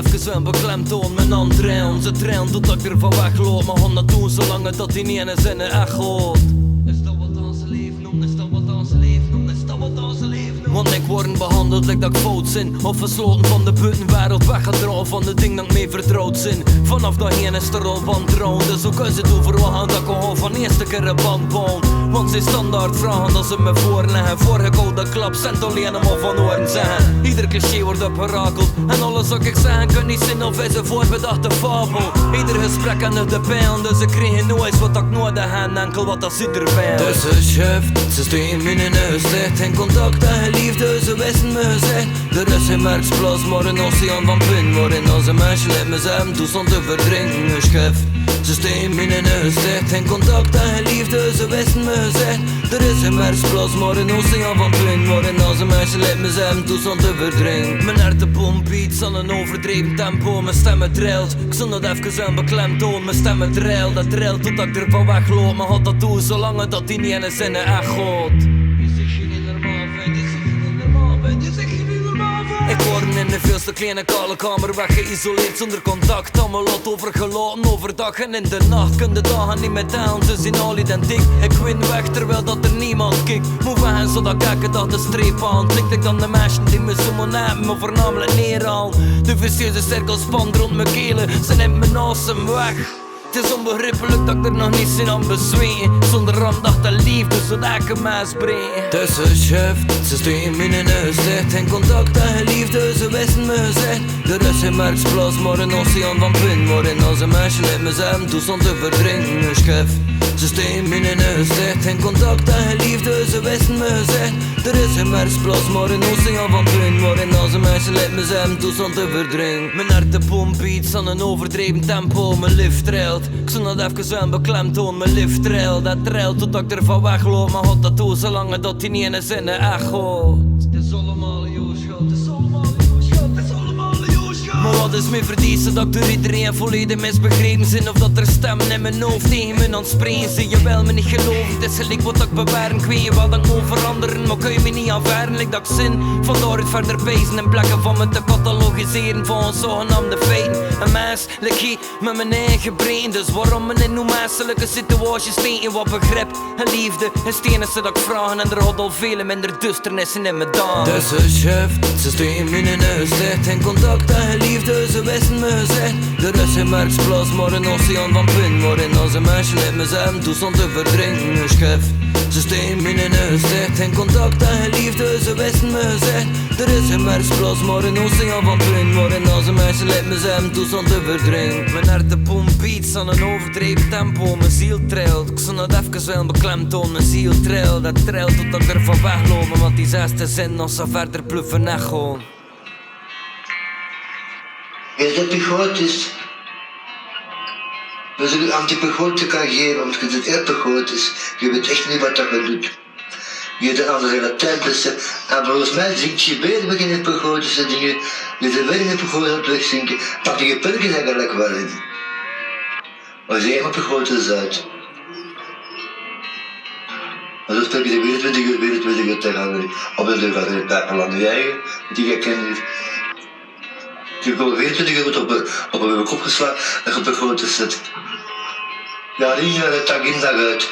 even beklemtoon mijn hand trillen. Ze trillen totdat ik ervan wegloop. Maar gaan dat doen zolang dat die niet in een zin echt hoort. Is dat wat onze leven noemt? Is dat wat onze leven noemt? Is dat wat onze leven noemt? Want ik word behandeld like dat ik fout zin. Of versloten van de buitenwereld, weggedragen van de ding dat ik mee vertrouwd zin. Vanaf dat heen is de rolband droom. Dus hoe kun je het overwachten dat ik al van eerste keer een band bouw? Want ze standaard vragen dat ze me voorleggen. Vorige koude klap cent alleen om van oren zijn. Ieder cliché wordt opgerakeld. En alles wat ik zeg kan niet zin of is een voorbedachte fabel. Ieder gesprek aan de pijn. Dus ik kreeg nooit wat ik nodig heb. Enkel wat dat zit erbij. Dus ze schuift, ze steken in hun huis. Ligt in contact en liefde, ze wisten me gezegd. Er is geen merksplaats, maar een oceaan van pin. Waarin onze mensen in mezelf toestand te verdrinken. Schuift, ze steken in hun huis. Ligt in contact en liefde, ze wisten me gezegd. Er is geen merksplaats, maar een oceaan van pin. Waarin onze mensen in mezelf toestand te verdrinken. Mijn hart pomp iets aan een overdreven tempo. Mijn stemmen trilt, ik zal dat even een beklemtoon. Mijn stemmen trilt, dat trilt totdat ik ervan wegloop. Maar had dat doen zolang dat die niet in een zin echt goed. Ik word in een veel te kleine kale kamer weggeïsoleerd zonder contact. Aan mijn lot overgelaten overdag en in de nacht. Kun de dagen niet meer tellen, ze zien al identiek. Ik win weg terwijl dat er niemand kijkt. Moet weg zodat ik elke dag de streep aan. Klik ik dan de meisjes die me zo hebben, me voornamelijk neerhalen. De vicieuze cirkel spant rond mijn kelen, ze neemt mijn asem weg. Het is onbegrijpelijk dat ik er nog niet zin aan bezween. Zonder aandacht en liefde, zodat ik een meis breng. Dus ze schuift, ze steken in hun huis. Ligt in contact en liefde, ze wisten me gezegd. Er is geen merksplaats, maar een oceaan van pin. Waarin onze mensen in mezelf toestand te verdrinken. Schuift, ze steken in hun huis. Ligt in contact en liefde, ze wisten me gezegd. Er is geen merksplaats, maar een oceaan van pin. Waarin onze mensen in mezelf toestand te verdrinken. Mijn hart pomp iets aan een overdreven tempo. Mijn lift trilt. Ik zal dat even een beklemtoon, mijn lift trilt. Dat trilt totdat ik ervan wegloop. Maar had dat toe zolang dat die niet in een zin echt goed. Het is allemaal jouw schuld, het is allemaal jouw schuld, het is allemaal jouw schuld. Maar wat is mijn verdienste dat ik door iedereen volledig misbegrepen zin. Of dat er stemmen in mijn hoofd tegen me aan het spreken zijn. Je wil me niet geloven, het is gelijk wat ik bewaren. Ik weet je wel dat ik moet veranderen, maar kun je me niet aanvaren. Like dat ik zin, vandaar het verder pezen en plekken van me te catalogiseren van zogenaamde feiten. Een mens, like hier, met mijn eigen brein. Dus waarom me in hoe menselijke situaties steken wat begrip en liefde is het enige dat ik vraag. En er had al vele minder duisternissen in mijn dagen. Dus ze schuift, ze steken in hun huis. Ligt in contact en liefde, ze wisten me gezegd. Er is geen merksplaats, maar een oceaan van pin. Waarin onze mensen in mezelf toestand te verdrinken. Schuift, ze steken in hun huis. Ligt in contact en liefde, ze wisten me gezegd. Er is geen merksplaats, maar een oceaan van pin. Waarin onze mensen in mezelf toestand te verdrinken. Mijn hart pomp iets aan een overdreven tempo. Mijn ziel trilt, ik zal dat even wel beklemtoon. Mijn ziel trilt, dat trilt totdat ik ervan wegloop. Want die zesde zin nog zo verder bluffen echo. Is dat psychotisch? Dus ik antipsychotica kan geven, omdat het heel psychotisch. Je weet echt niet wat dat je doet. Je hebt aan de relatentische, en volgens mij zinkt je beter beginnen psychotische dingen. Je zit weer in de psychose aan het wegzinken. Pak je pilletjes eigenlijk wel in. Maar ze helemaal psychotisch uit. Maar dat spreek je de wereld tegen op de deur van de pijpenland je eigen, die je kent. Je komt 24 uur op een kop geslagen en op de grote zit. Ja, die dag in dag uit.